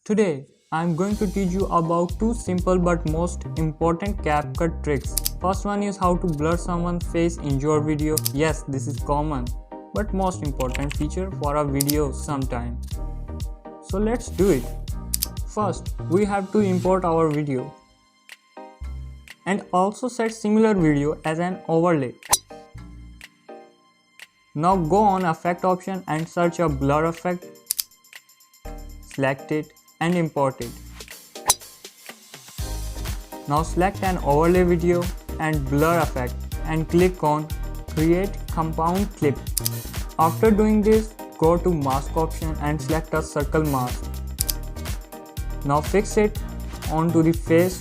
Today, I'm going to teach you about two simple but most important CapCut tricks. First one is how to blur someone's face in your video. Yes, this is common, but most important feature for a video sometime. So let's do it. First, we have to import our video and also set similar video as an overlay. Now go on effect option and search a blur effect, select it and import it. Now select an overlay video and blur effect and click on create compound clip. After doing this, go to mask option and select a circle mask. Now fix it onto the face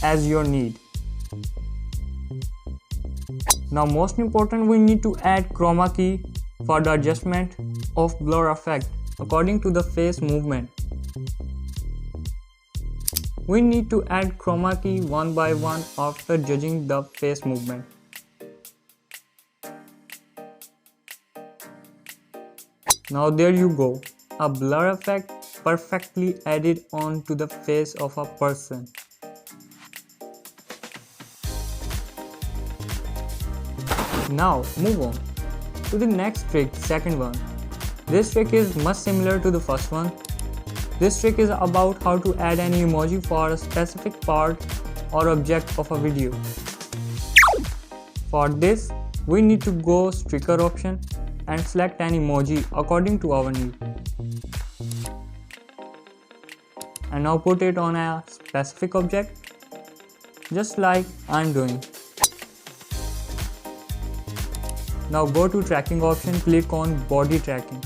as your need. Now most important, we need to add chroma key for the adjustment of blur effect according to the face movement. We need to add chroma key one by one after judging the face movement. Now there you go, a blur effect perfectly added onto the face of a person. Now move on to the next trick, second one. This trick is much similar to the first one. This trick is about how to add an emoji for a specific part or object of a video. For this, we need to go sticker option and select an emoji according to our need. And now put it on a specific object, just like I'm doing. Now go to tracking option, click on body tracking.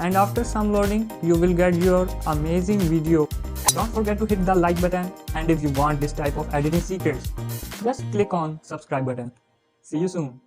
And after some loading, you will get your amazing video. Don't forget to hit the like button, and if you want this type of editing secrets, just click on subscribe button. See you soon.